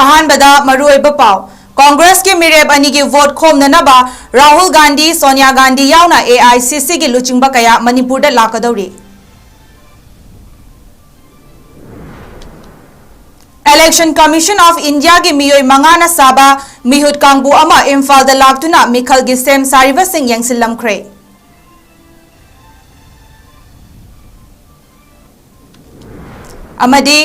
अहानबदा मरुओइबा पाव कांग्रेस के मिरेब अनी की वोट खोमननबा राहुल गांधी सोनिया गांधी यावना AICC की लुचिंगबा कया मणिपुर दा लाकदौरी। इलेक्शन कमीशन ऑफ इंडिया की मियोय मंगाना साबा मिहुत कांगबु अमा इम्फाल दा लाक्तुना मिखल की सेम सारिबा सिंह यंगसिलमख्रे। अमदी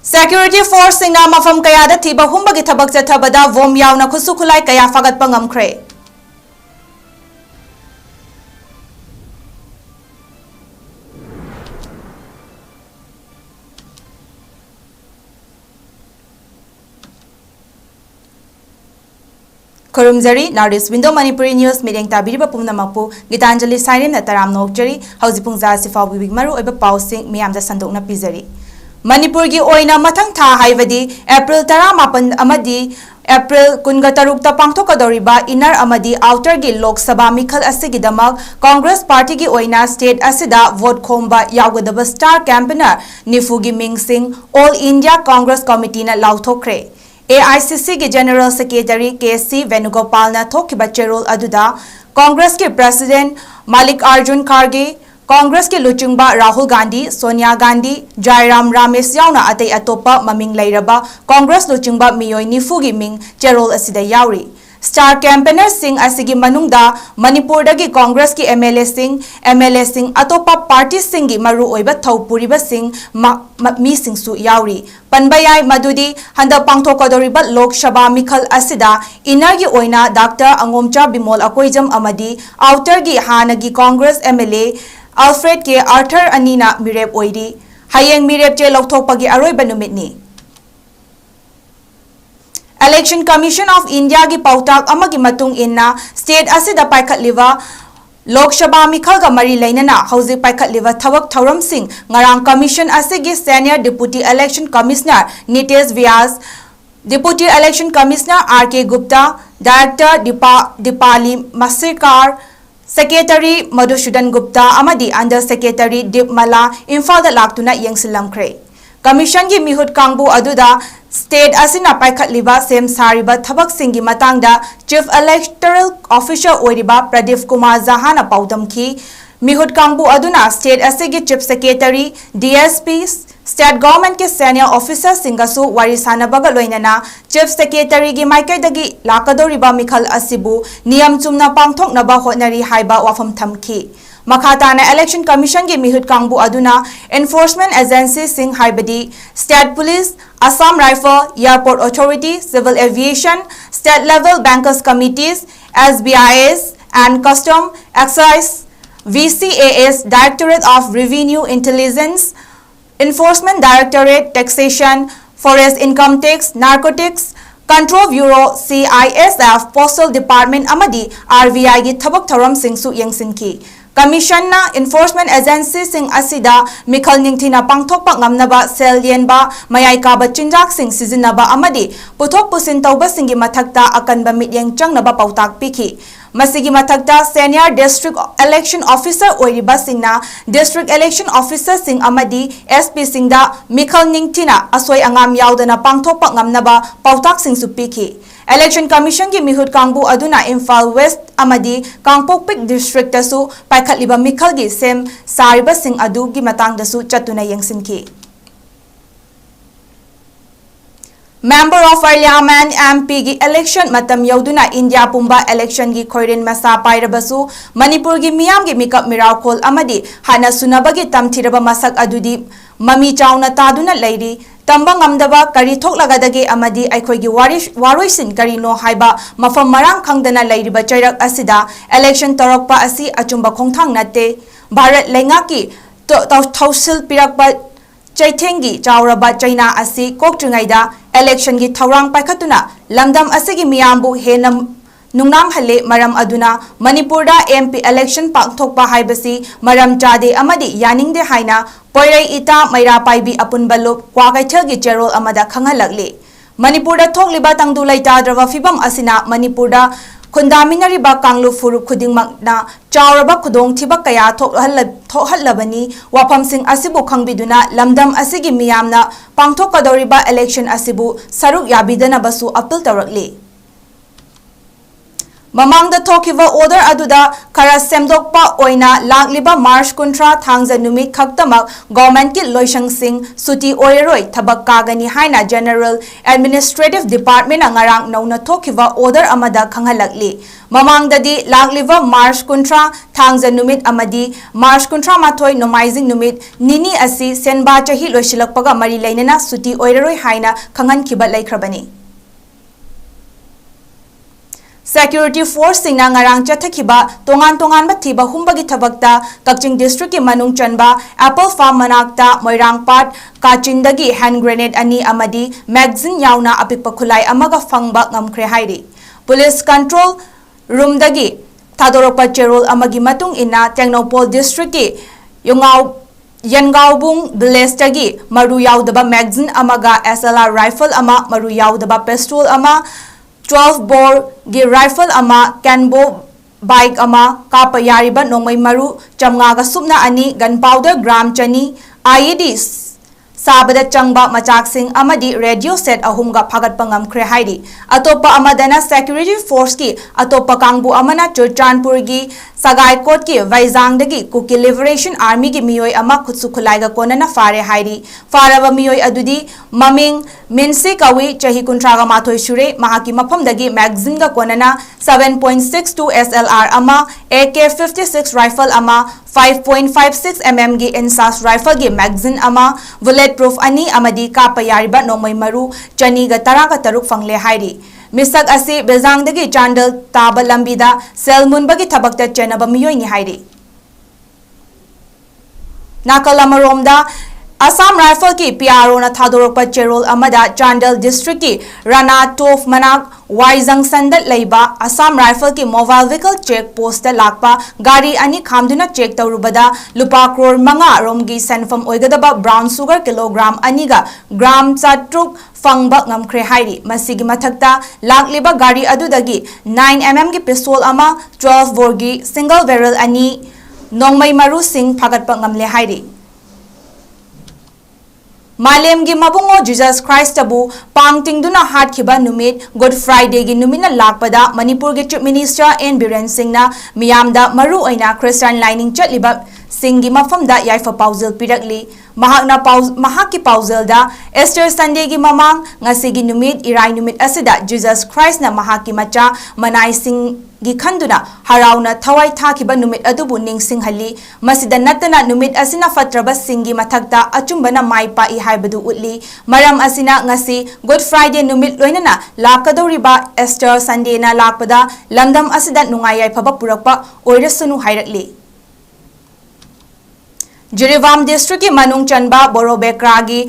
Security Force singa mafam kayada thiba humbagi thabak chathabada vom yauna khusu khulai kaya fagatpa ngamkhre. Kurumjari Nardis Window Manipuri News meeting tabiriba pumnamakpu Gitanjali SAIREM na taram nokjari hauzipungza sifaw bibig maru oiba pausing miyamda sandokna pizari. Manipur की ओइना मथंग था हाइबदी अप्रैल 18 अमदी अप्रैल 23 पांगथोकदौरिबा inner अमदी outer की लोकसभा मिखल असिगिदमक Congress party की ओइना state असिदा vote खोमबा यावगदब स्टार कैंपेनर निफुगी मिंग सिंह ऑल इंडिया कांग्रेस कमिटी ना लाउथोख्रे। AICC की जनरल सेक्रेटरी KC वेणुगोपाल ना थोखिबा चेरोल अदुदा कांग्रेस के प्रेसिडेंट मल्लिकार्जुन खड़गे कांग्रेस के लुचिंगबा राहुल गांधी सोनिया गांधी जयराम रमेश यावना अतै अतोपा ममिंग लैरबा कांग्रेस लुचिंगबा मियोय निफुगी मिंग चेरोल असिदा यावरी। स्टार कैंपेनर सिंह असिगी मनुंगदा मणिपुर दगी कांग्रेस की MLA सिंह अतोपा पार्टी सिंह की मरु ओइबा थौपुरिबा सिंह मी सिंहसु यावरी। पनबयाय मदुदी हंदा पांगथोकदौरिबा लोकसभा मिखल असिदा इनर की ओइना डॉक्टर अंगोमचा बिमोल अकोइजम अमदी आउटर की हानगी Congress MLA Alfred K Arthur अनीना मिरेप ओइरी हयेंग मिरेप चे लौथोकपगी अरोइबा नुमितनी। इलेक्शन कमीशन ऑफ इंडिया की पाउताक अमगी मतुंग इन्ना स्टेट असिदा पाइखतलिबा लोकसभा मिखल का मरी लेनना हौजिक पाइखतलिबा थबक थौरम सिंह ngarang कमीशन असिगी senior deputy election commissioner Nitesh Vyas deputy election commissioner RK Gupta director Deepali Masikar secretary Madhusudan Gupta अमदी अंडर सेक्रेटरी दीपमला इम्फाल लाक्तुना यंगसिलमख्रे। कमीशन की मिहुत कांगबु अदुदा स्टेट असिना पाइखतलिबा सेम सारिबा थबक सिंगी मतंगदा चीफ इलेक्टोरल ऑफिसर ओइरिबा प्रदीप कुमार जहाना पाउदमखी। मिहुत कांगबु अदुना स्टेट असिगी chief secretary DSP state government के सीनियर ऑफिसर सिंगसु वारी सानबगा लोइनना चीफ सेक्रेटरी की माइकैदगी लाकदौरिबा मिखल असिबु नियम चुमना पांगथोकनबा होटनरी हाइबा वाफम थमखी। मखाताना इलेक्शन कमीशन की मिहुत कांगबु अदुना एनफोर्समेंट एजेंसी सिंह हाइबदी state police Assam rifle airport authority civil aviation state level bankers committees SBIS and custom excise VCAS directorate of revenue intelligence Enforcement Directorate, Taxation, Forest Income Tax, Narcotics Control Bureau, CISF, Postal Department amadi RVI की थबक थौरम सिंहसु यंगसिनकी। Commission ना enforcement agency सिंह असिदा मिखल निंगथिना पांगथोकपा ngamnaba सेल येनबा मयाई काबा चिंजाक सिंह सिजिनबा amadi पुथोक पुसिन तौबा सिंगी मथक्ता अकनबा मित्यंग चंगनबा पाउताक पिखी। मसिगी मथक्ता सीनियर डिस्ट्रिक्ट इलेक्शन ऑफिसर ओइरिबा सिंगना डिस्ट्रिक्ट इलेक्शन ऑफिसर सिंह अमदी SP सिंगदा मिखल निंगथिना असोय अंगाम यावदना पांगथोकपा ngamnaba पाउताक सिंहसु पिखी। इलेक्शन कमीशन की मिहुत कांगबु अदुना इम्फाल वेस्ट अमदी कांगपोकपिक डिस्ट्रिक्ट तसु पाइखतलिबा मिखल की सेम सारिबा सिंह अदु की मतंगदसु चतुना यंगसिनकी। Member of Parliament MP की इलेक्शन मतम यौदुना इंडिया पुंबा इलेक्शन की खोइरिन मसा पाइरबसु मणिपुर की मियाम की मिकअप मिराखोल अमदी हाना सुनबगी तमथिरबा मसक अदुदी ममी चाउना तादुना लैरी तंबा ngamdaba करी थोकलगदगे अमदी अखोइगी वारोइसिन करीनो हाइबा मफम मरांग खंगदना लैरिबा चैरक असिदा इलेक्शन तौरकपा असि अचुंबा खोंथांग नते भारत लेंगाकी थौसिल पिरकपा चैथेंगी चावरबा चाइना असि कोक्ट्रिंगाइदा इलेक्शन की थौरांग पाइखतुना लमदम असिगी मियामबु हेनम नुंगनाम हले मरम अदुना मणिपुरदा MP इलेक्शन पांगथोकपा हाइबसी मरम चादे अमदी यानिंगदे हाइना पोइरै इता मैरा पाइबी अपुनबलुप क्वागैथल की चेरोल अमदा खंगहलगले। मणिपुरदा थोकलिबा तंगदु लैताद्रबा फिबम असिना मणिपुरदा खुंदामिनरिबा कांगलु फुरुप खुदिंगमकना चावरबा खुदोंथिबा कया थोहल्लबनी वाफमसिंग असिबु खंगबिदुना लमदम असिगी मियामना पांगथोकदौरिबा इलेक्शन असिबु सरुक याबिदनबसु अपील तौरकली ममांगदा थोखिबा ऑर्डर अदुदा खरा सेमदोकपा ओइना लाकलिबा मार्च कुंट्रा थांगजा नुमित खक्तमक गवर्नमेंट की लोइशंगसिंग सुटी ओइरोय थबक कागनी हाइना जनरल एडमिनिस्ट्रेटिव डिपार्टमेंट अंगारांग नौना थोखिबा ऑर्डर अमदा खंगहलकली ममांगददी लाकलिबा मार्च कुंट्रा थांगजा नुमित अमदी मार्च कुंट्रा माथोय नोमाइजिंग नुमित निनी असि सेनबा चही लोइसिलकपगा मरी लेनना सुटी ओइरोय हाइना खंगनखिबा लेख्रबनी Security Force singna ngarang chathakhiba tongan bathiba humbagi thabakta Kakching District ki manung chanba Apple Farm manakta Moirangpat Kachindagi hand grenade ani amadi magazine yauna apikpa khulai amaga fangba ngamkhre hairi Police Control Room dagi thadoropa cherol amagi matung ina Tengnopol District ki 𝐿𝐁𝐿𝐬 village dagi maru yaudaba magazine amaga SLR rifle ama maru yaudaba pistol ama 12 bore gi rifle ama canbo bike ama kapa yariba nongmai maru chamnga ga subna ani gunpowder gram chani IED sabada changba machaksing amadi radio set ahumga phagat pangam khre hairi atopa amadana security force ki atopa kangbu amana Churchanpur gi sagai court ki Vaizang dagi Kuki Liberation Army gi miyoi ama khutsu khulai ga konana fare hairi faraba miyoi adudi maming minsi kawi chahi kuntraga mathoi shure mahaki mafam dagi magazine ga konana 7.62 SLR ama AK-56 rifle ama 5.56 mm gi insas rifle gi magazine ama bulletproof ani amadi kapa yariba nongmai maru chani ga taraga taruk fangle hairi misak asi bezang dagi Chandal taba lambida selmun bagi thabakta chenaba miyoi ni hairi nakalamaromda Assam Rifle ki PRO na thadorokpa cherol amada Chandal District ki Rana Tof Manak Waizang Sandat leiba Assam Rifle ki mobile vehicle check post lakpa gari ani khamduna check tawrubada lupa crore manga romgi sanfam oigadaba brown sugar kilogram aniga gram chatruk fangba ngamkhre hairi masigi mathakta lakliba gari adudagi 9 mm ki pistol ama 12 bore gi single barrel ani nongmai maru sing phagatpa ngamle hairi Malem gi mabungo Jesus Christ abu pangtingduna hatkhiba numit Good Friday gi numina lakpada Manipur gi Chief Minister N Biren Singh na miyamda maru oina Christian lining chatliba singi mafamda yaifa pauzil pirakli mahaki pauzil da Easter Sunday gi mamang ngasi gi numit irai numit asida Jesus Christ na mahaki macha manai sing gi khanduna harauna thawai thakiba numit adubu ningsing hali masida natana numit asina fatraba singi mathakta achumbana maipa I haibadu utli maram asina ngasi Good Friday numit loinana lakadoriba Easter Sunday na lakpada lamdam asida nungayai phaba purakpa oirasunu hairakli Jiribam District ki manung chanba Borobekragi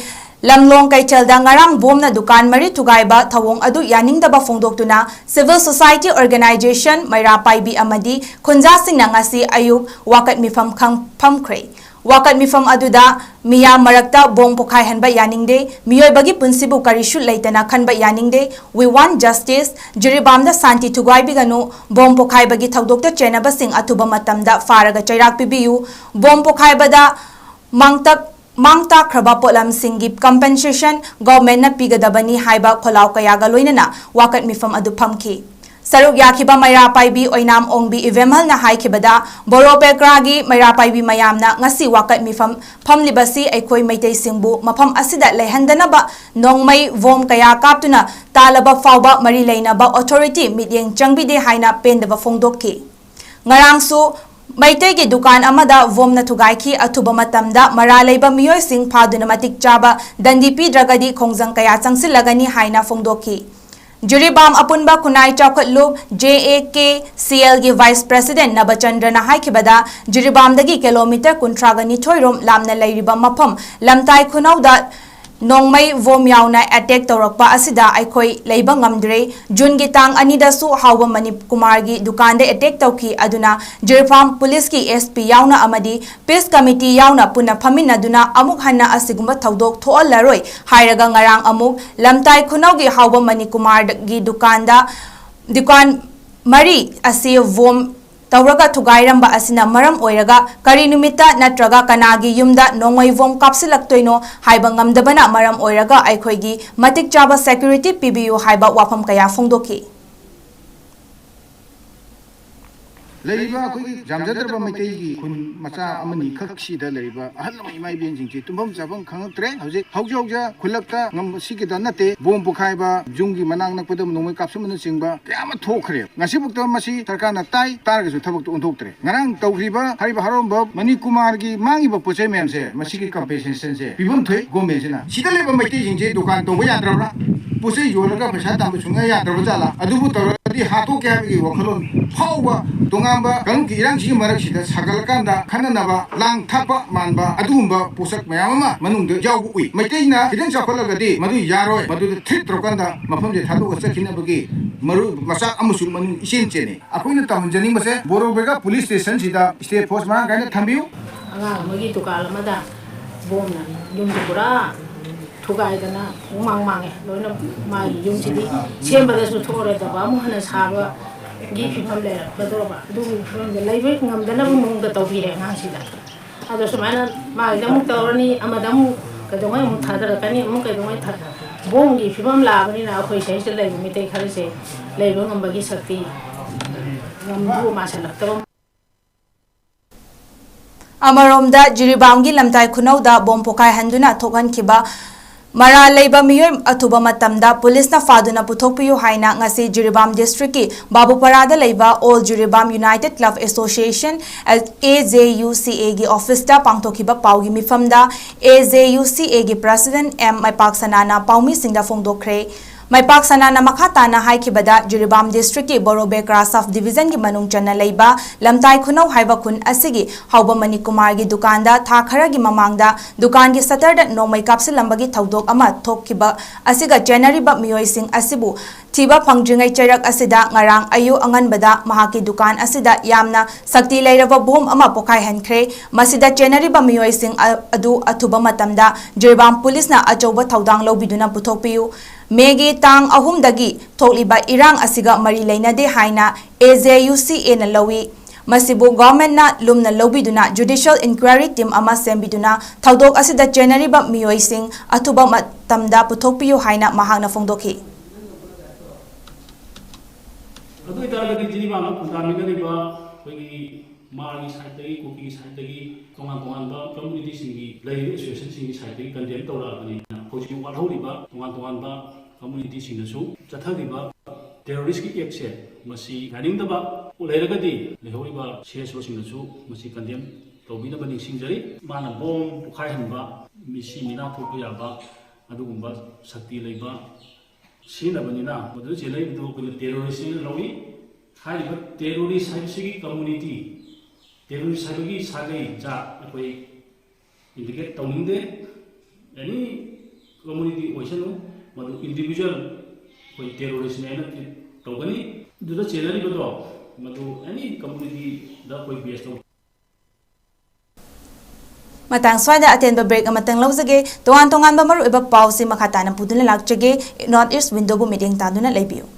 Lamlong Kaichalda ngarang bomna dukan mari tugaiba thawong adu yaningdaba phongdoktuna Civil Society Organization Maira Paibi amadi khunja singna ngasi ayuk wakat mifam phamkhre wakat mifam aduda miya marakta bong pokhai hanba yaningde miyoi bagi punsibu karishu leitana khanba yaningde we want justice Jiribamda santi tugaibi ganu bong pokhai bagi thawdokta chenaba sing atuba matamda faraga chairak pibiu bong pokhai bada mangta khraba polam singi compensation government na pigadabani haiba kholaw kayaga loinana wakat mifam adu phamki saruk yakhiba Maira Paibi oinam ongbi ivemal na haikibada Boropekragi Maira Paibi mayamna ngasi wakat mifam phamlibasi aikoi maitai singbu mafam asida leihandanaba nongmai vom kaya kaptuna talaba fawba mari leinaba authority midyeng changbide haina pendaba phongdokki ngarangsu Maitai gi dukan amada vomna thugaiki athuba matamda maralaiba miyoi sing phaduna matik chaba dandi pidragadi khongjang kaya changsilagani haina phongdoki Jiribam apunba kunai chawkhatlu JAKCL gi Vice President Nabachandra na haikibada Jiribam dagi kilometer kuntragani thoirom lamna lairiba mafam lamtai khunauda nongmai vom yauna attack tawrakpa asida aikoi leiba ngamdre June gi tang anida su hawba Manip Kumar gi dukan de attack tawki aduna Jirfam police ki SP yauna amadi peace committee yauna puna phamina duna amuk hanna asigumba thawdok thoallaroi hairaga ngarang amuk lamtai khunau gi hawba Manip Kumar gi dukan Mari asi vom Tauraga Tugairamba asina maram oiraga kari numita natraga kanagi yumda nongoi vom kapsilaktoino haiba ngamdabana maram oiraga aikhoigi matik chaba security PBU haiba wafam kaya fongdoki Leriba koi jamjadar maitai gi khun macha amani khakshi da leriba ahal mai mai bien jing chi tumbam jabang khangtre hauji haujauja khulakta ngam sigi da nate bom bukhai ba jungi manang nak padam nomai kapsu man singba kyama thokre ngasi bukta masi sarkar na tai tar gi thabak tu thoktre ngarang tawriba hariba harom ba mani kumar gi mangi ba pochai mem se masi gi compensation se bibam thoi gome sina sida leba maitai jing je dukan tong ba yadra pochai yolaga pesa tam sunga yadra jala adubu tawradi hato kya gi wakhalon phauba tongamba kang ki irang ji marak sida sagal kanda khananaba lang thapa manba adumba posak mayama manung de jaw ui maiteina hidang chapalaga di madu yaroi madu thit trokanda mafam je thadu ga sakhina bagi maru masak amusu man isin chene akoina tamjani mase borobega police station sida state force ma gaina thambiu anga magi tukal mada bom na yum pura thugai dana umang mange loina mai yum sidi sembada su thore da ba mu hana saba gi phim le badroba du phim de laibe ngam dana mung da tawbi re ngang sida ado sumana mai da mu tawrani amada mu ka dongai mu thadara kani mu ka dongai thad bom gi phim la bani na khoi sai se lai mi te khale se laibe ngam bagi sakti ngam bu ma sala taw Amaromda Jiribamgi lamtai khunauda bom pokai handuna thogan kiba Mara leiba miyoy atuba matamda police na faduna puthokpiyu haina ngasi Jiribam district ki Babuparada leiba All Jiribam United Club Association 𝐻𝐸𝐬 gi office ta pangtokhiba paugi mifamda 𝐻𝐸𝐬 gi president M Maipak Sanana paumi singda fongdokre Maipak Sanana makhatana haikibada Jiribam district ki Borobekra sub division gi manung chana leiba lamtai khunau haiba khun asigi hauba mani kumar gi dukanda tha khara gi mamangda dukan gi satar da nomai kapsil lambagi thaudok ama thokkiba asiga January ba miyoi sing asibu thiba phangjingai charak asida ngarang ayu anganbada mahaki dukan asida yamna sakti leiraba bom ama pokai hankhre masida January ba miyoi sing adu athuba matamda Jiribam police na achoba thaudang lobiduna puthokpiyu Megi tang ahumdagi thokliba irang asiga mari leinade haina 𝐻𝐸𝐬 na lawi masibu government na lumna lobiduna judicial inquiry team ama sembiduna thaudok asida January ba miyoi sing athuba matamda puthokpiyu haina mahangna fongdokhi Adu itaragadi Jiribam na kundamigariba koigi mari saitagi kopi saitagi tongan ba community singi lai association singi saitagi condemn tawrabani Hoji walhoriba tongan ba community singnasu chathariba terrorist ki action masi ganingdaba ulairagadi lehoriba CSO singnasu masi condemn tawbinaba ningsingjari mana bom pukhai hanba misi mina thopu yaba adugumba sakti leiba sinabanina madu jelai du ko terrorist lawi hariba terrorist haibsigi community terrorist haibagi sagai ja akoi indicate tawningde any community oisanu madu individual koi terrorist ne na togani duda chelari bodo madu any community da koi base to Matang swada attend ba break amatang lawjage tongan ba maru iba pause makhatana puduna lakjage North East window bu meeting taduna leibiu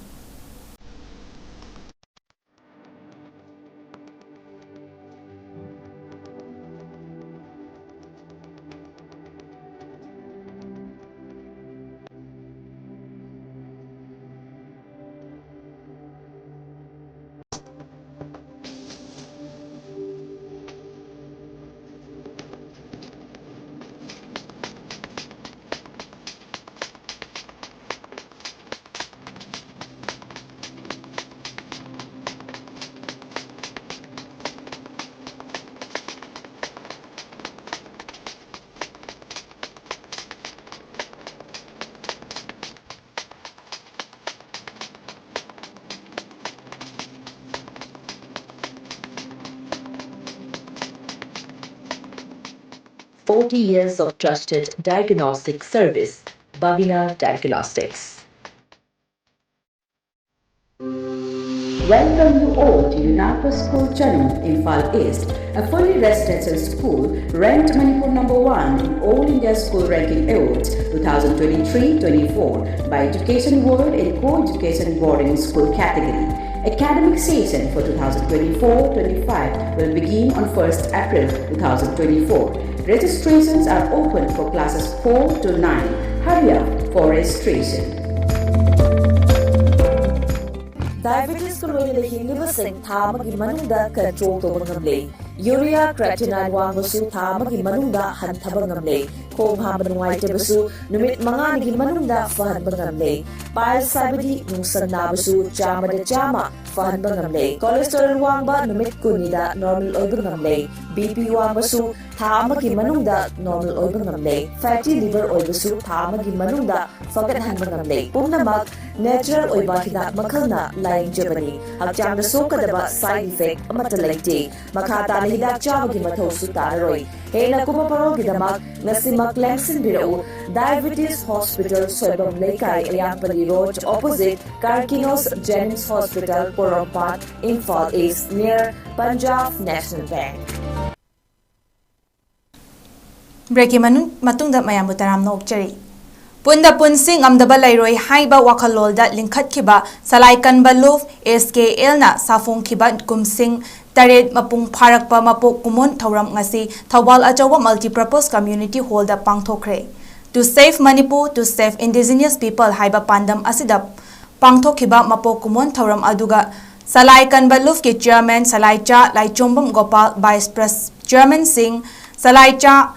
40 years of trusted diagnostic service, Bhavina Diagnostics. Welcome you all to Unapa School Channel in Fal East, a fully residential school ranked Manipur #1 in All India School Ranking Awards 2023-24 by Education World in Co-Education Boarding School category. Academic session for 2024-25 will begin on 1st April 2024. Registrations are open for classes 4 to 9. Hurry up for registration. Diabetes ko loy na hinibasing thamagi manungda control to bangamle. Urea creatinine wangbasu thamagi manungda hantaba ngamle. Khong hamba nuwaitebasu numit manganigi manungda fahan bangamle. Pile sabadi nungsan nabasu chamada chama fahan bangamle. Cholesterol wangba numit kunida normal oy bangamle. BP wangbasu thamagi manungda normal oy bangamle. Fatty liver oybasu thamagi manungda fagat han bangamle. Pumnamak natural oy hidak makalna laing jabani. Hakjang sokadaba side effect amata laite. Makata na hidak chabagi mathaw su tararoy. Hena kumaparogidamak nasimak lemsin birao Diabetes Hospital Soibam Lekay Ayampali Road opposite Karkinos Jennings Hospital Porompat Imphal East near Punjab National Bank. Breaking matungda mayam butaram no okchari. Punda punsing amdaba lairoi haiba wakalolda linkhat kiba salai kanba luf SKL na safung kiba kumsing taret mapung pharakpa mapok kumon thauram ngasi thawal achawa multipurpose community hall da pangthokre. To save Manipur, to save indigenous people haiba pandam asida pangthokiba mapok kumon thauram aduga salai kanba luf ki chairman salai cha laichombam gopal vice chairman singh salai cha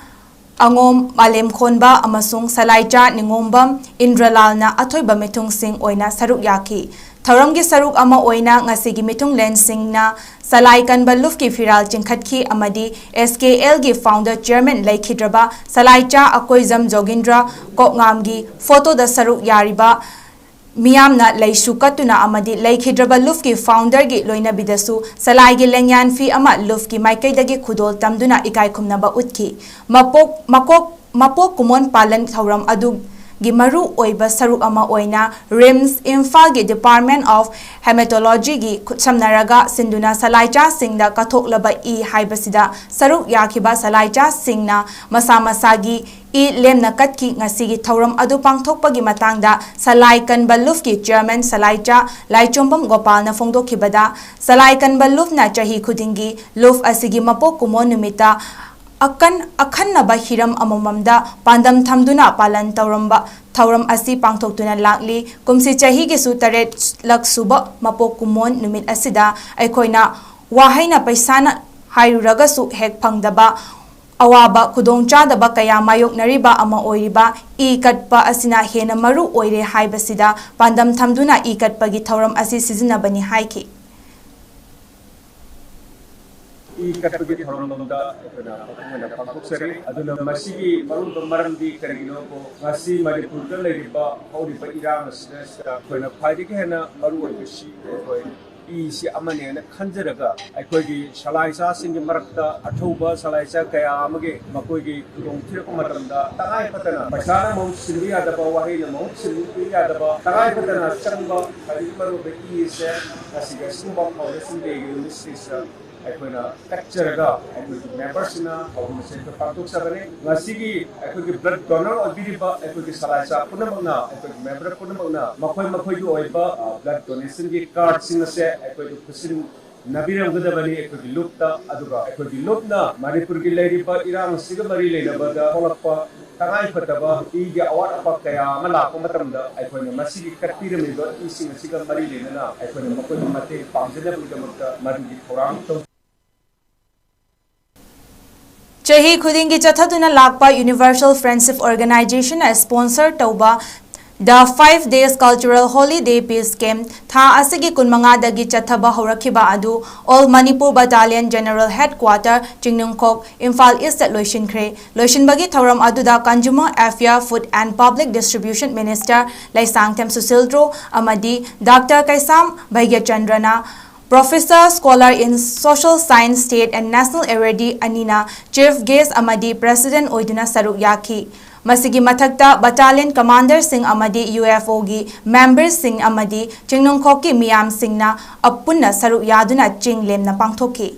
angom malem khonba amasung salaicha ningombam indralal na athoiba mithung sing oina saruk yaki thoram gi saruk ama oina ngasi gi mithung len sing na salai kanba luf ki firal chingkhatkhi amadi SKL gi founder chairman laikhidraba salaicha akoizam jogindra kokngam gi photo da saruk yariba Miyamna laisu katuna amadi laikhidraba luf ki founder gi loina bidasu salai gi lengyan fi ama luf ki maikai dagi khudol tamduna ikai khumnaba utki mapok kumon palan thauram adu gi maru oiba saruk ama oina RIMS Imphal gi Department of Hematology gi samnaraga sinduna salaicha singda kathoklaba I haibasida saruk yakhiba salaicha singna masa masagi I lemna katki ngasi gi thauram adu pangthokpagi matangda salai kanba luf ki chairman salaicha laichombam gopal na phongdokhibada salai kanba luf na chahi khudingi luf asigi mapok kumon numita akhanna hiram amamamda pandam thamduna palan thauram asi pangthoktuna lakli kumsi chahi gi su taret lak suba mapok kumon numit asida aikoina wahaina paisana hairuraga su hek phangdaba awaba khudong chadaba kaya mayok nariba ama oiriba I katpa asina hena maru oire haibasida pandam thamduna I katpagi thauram asi sizinabani haiki katpagi thauramda ekona pangthokjari aduna masigi marunba maramdi karigino ko ngasi Manipur da leiriba horiba irang asida koina phaidiki hena maru oibasi koi isi amane na khanjaraga aikoigi salaisa singi marakta athauba salaisa kaya amage makoigi kudong thirko matamda tagai patana pasana mau sindiya daba wahina mau sindiya daba tagai patana changba harimaru be ise asiga sumba foundation de unisisa aikoina kacharaga aikoigi members na foundation ka pantuk sabane ngasigi aikoigi blood donor odiriba aikoigi salaisa punamna aikoigi member punamna makhoi gi oiba blood donation gi card sinase aikoigi kusin nabiram gadabani aikoigi lupta aduga aikoigi lupna Manipur gi leiriba irang sigamari leinabada holakpa tagai pataba igi awat apa kaya mala ko matamda aikoina masigi katpiramiba ising sigamari leinana aikoina makoi mate pamjana budamta madugi thorang to Chahi khudingi chathaduna lakpa Universal Friendship Organization as sponsor tauba the 5 days cultural holiday peace camp tha asigi kunmanga dagi chathaba horakhiba adu All Manipur Battalion General Headquarter Chingnungkhok Imphal East loishinkhre loishinbagi thauram aduda Consumer Affairs Food and Public Distribution Minister Laisangthem Susildro amadi Dr. 𝐋𝐢𝐯𝐞 𝐍𝐞𝐰𝐬 Professor Scholar in Social Science State and National Awardee Anina Chief Guest amadi President oiduna saruk yaki masigi mathakta battalion commander sing amadi UFO gi members sing amadi Chingnungkhok ki miyam singna apunna saruk yaduna chinglemna pangthoki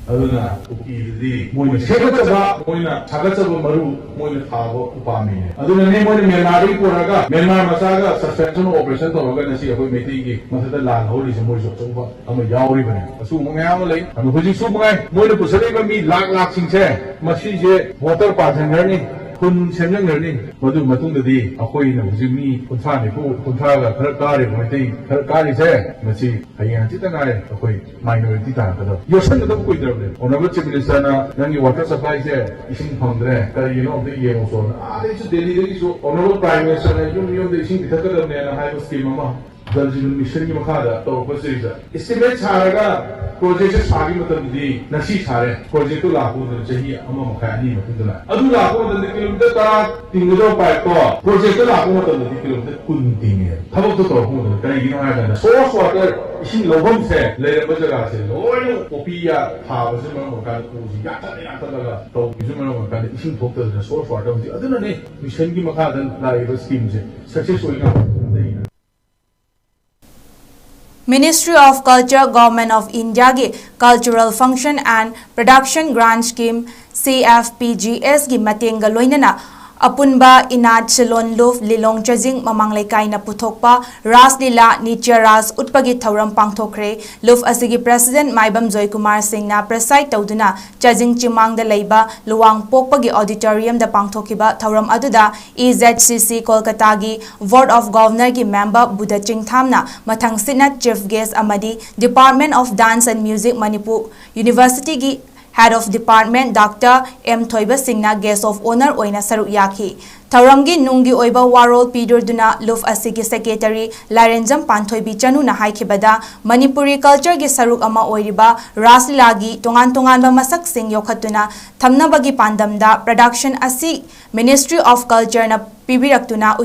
aduna ukididi moina segataba moina sagataba maru moina thabo upami aduna ne moina Myanmar poraga Myanmar masaga suspension operation toroga nasi akoi meiti gi masada lan holi se moi sok choba ama yauri bane asu mangya lei ama huji su mangai moina pusare ba mi lak singse masi je water passenger ni kun semjang ni madu matung dadi akoi na huji mi kunfa ni kunfa ga khar kare meiti khar kare se masi hayang chitanga akoi minority ta ka yo san da ko idar de honorable chief minister na nangi water supply se ising phangre ka de ye so ale su delhi de so honorable prime minister na yum de ising bithaka ne na hai scheme ma Jal Jeevan Mission ki makhada to pasirisa estimate charaga project sagi matam di nasi chare project la ko de chahi ama makhani matudala adu la ko de kilometer ta tingo pai to project la ko matam di kilometer kun tinge thabak to ko de kai gi na ga source water ising lobam se le ba jaga se loyo opia ha ba se ma ka ko ji ya ta ga to ji ma ka ising thok de source water di adu na ne mission ki makhada la e scheme se success hoina Ministry of Culture, Government of India की Cultural Function and Production Grant Scheme CFPGS की मतेंग लोइनना अपुनबा इनाद सिलोन लुफ लिलोंग चजिंग ममांगले काइना पुथोकपा रासलीला नित्यराज उत्पगी थौरम पांगथोखरे लुफ असिगी प्रेसिडेंट माइबम जॉय कुमार सिंह ना प्रेसाइड तौदुना चजिंग चिमांग द लेबा लुवांग पोकपगी ऑडिटोरियम द पांगथोखिबा थौरम अदुदा EZCC कोलकाता की बोर्ड ऑफ गवर्नर की मेंबर बुदा चिंगथामना मथंग सिना चीफ गेस्ट अमदी department of dance and music Manipur university की Head of Department Dr. 𝐿 Guest of Honor oina saruk yaki Tauramgi nungi oiba warol pidurduna luf asigi secretary Larenjam Panthoibi Chanu na haikibada Manipuri culture gi saruk ama oiriba raslilagi tongan ba masak sing yokhatuna thamnabagi pandamda production asi Ministry of Culture na pibiraktuna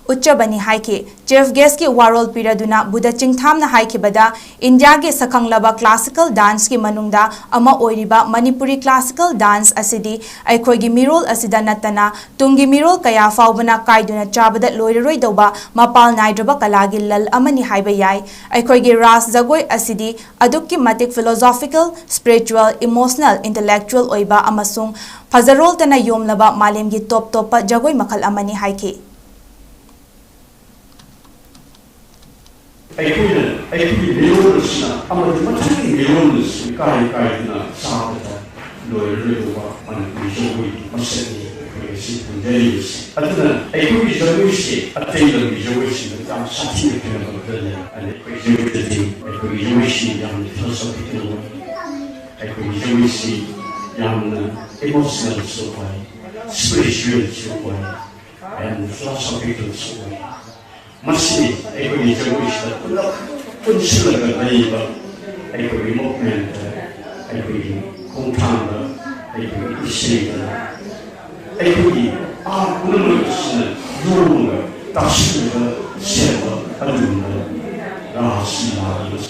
Uchabani haike Chief Guest ki warol piraduna Buddha Chingtham na haikibada India ge sakanglaba classical dance ki manungda ama oiriba Manipuri classical dance asidi aikhoigi mirol asida natana tungi mirol kaya faubana kaiduna chabada loiroi doba mapal naidraba kalagi lal amani haiba yai aikhoigi ras jagoi asidi adukki matik philosophical spiritual emotional intellectual oiba amasung fazarol tana yomlaba malemgi top jagoi makhal amani haike Aikui leonisna amadi mathangi leonis kai saabata loiroi manipuri 𝐍𝐞𝐰𝐬 masani si pundelis aduna aikui 𝐍𝐞𝐰𝐬 atenda 𝐍𝐞𝐰𝐬 tam sati kena badale aikui 𝐍𝐞𝐰𝐬 yang philosophical aikui 𝐍𝐞𝐰𝐬 yang emotional supply spiritual supply and philosophical supply masih ekonomi Indonesia unsur lain ekonomi movement ekonomi kontan ekonomi istilah ekonomi menurutnya dulu tasnya siapa aduna rahsia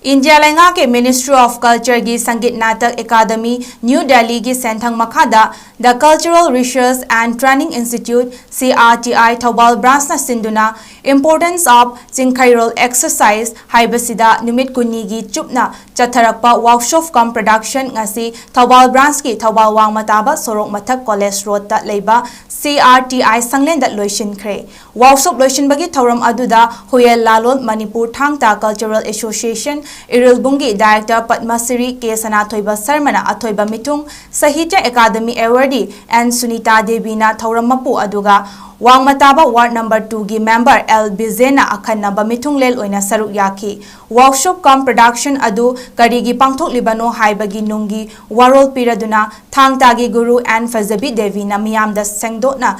India lenga ke Ministry of Culture gi Sangeet Natak Academy New Delhi gi Senthang Makhada The Cultural Research and Training Institute CRTI Thobal branch na sinduna importance of Zinkhai exercise haibasida numit kuni gi chupna chatharakpa workshop com production ngasi Thobal branch ki Thobal wang mataba sorok mathak college road ta leiba CRTI sanglen dat loishin khre workshop loishin bagi thoram aduda Huyel Lalol Manipur Thangta Cultural Association Irilbungi Director Padmasiri K. Sanathoiba Sarmana Athoiba Mitung Sahitya Academy Awardee and Sunita Devina Thaurammapu Aduga Wangmataba Ward Number 2 gi Member L. Bizena Akhanaba Mitung Lel Oina Saruk Yaki Workshop com Production Adu Karigi Pangthok Libano Haibagi Nungi Warol Piraduna Thangtagi Guru and Fazabi Devina Miyam da Sengdotna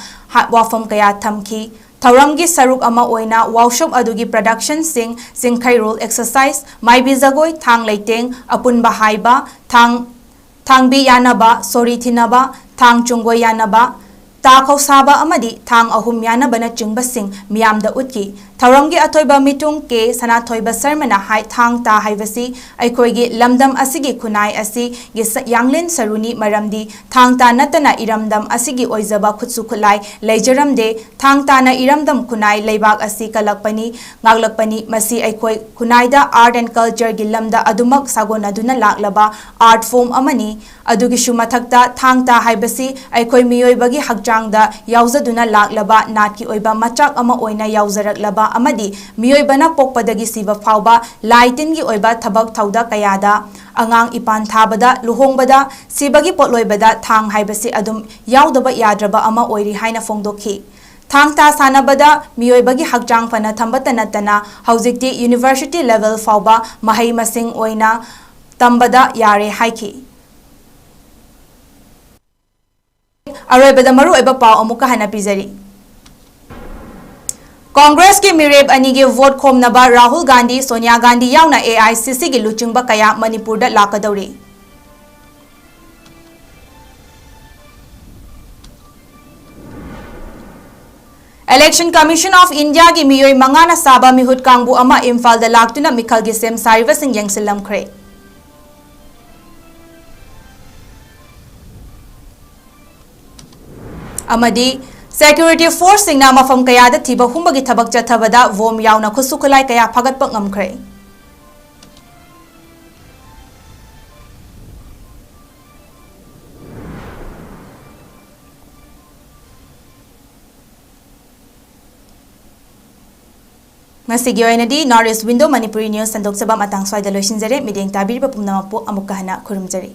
Wafam Kaya Thamki Thauramgi saruk ama oina workshop adugi production sing Zinkhai exercise maibi jagoi thang leiteng apun bahaiba thangbi yanaba sori thinaba thang chungoi yanaba ta khausaba amadi thang ahum yanaba na chingba sing miyamda utki Thauromgi athoiba mitung ke Sanathoiba Sarmana hai thang ta haibasi aikoigi lamdam asigi kunai asi gi yanglin saruni maramdi thang ta natana iramdam asigi oizaba khutsu khulai leijaramde thang ta na iramdam kunai leibak asi kalakpani ngaglakpani masi aikoi kunaida art and culture gi lamda adumak sagonaduna laklaba art form amani adugi shumathakta thang ta haibasi aikoi miyoibagi hakjangda yauzaduna laklaba natki oiba machak ama oina yauzaraklaba amadi miyoibana pokpadagi siba phauba laitingi oiba thabak thauda kayada angang ipan thabada luhongbada sibagi potloibada thang haibasi adum yaudaba yadraba ama oiri haina fongdokhi thang ta sanabada miyoibagi hakjang fana thambata natana haujikti university level phauba mahai masing oina tambada yare haiki aroibada maru oiba pau amuka hana pizari Congress ki mireb anigi vote khomnaba Rahul Gandhi, Sonia Gandhi yauna AICC gi luchingba kaya Manipur da lakadauri. Election Commission of India gi miyoi mangana saba mihut kangbu ama Imphal da laktuna mikhal gi sem sariba sing yangsilam khre. Amadi Security Force singna mafam kaya da thiba humbagi thabak chathabada vom yauna khusukulai kaya phagatpa ngamkhre Ngasigi oinadi North East Window Manipuri News sandok sabam atang swai da loisinjare mideng tabir ba pumnamapu amukka hana khurumjari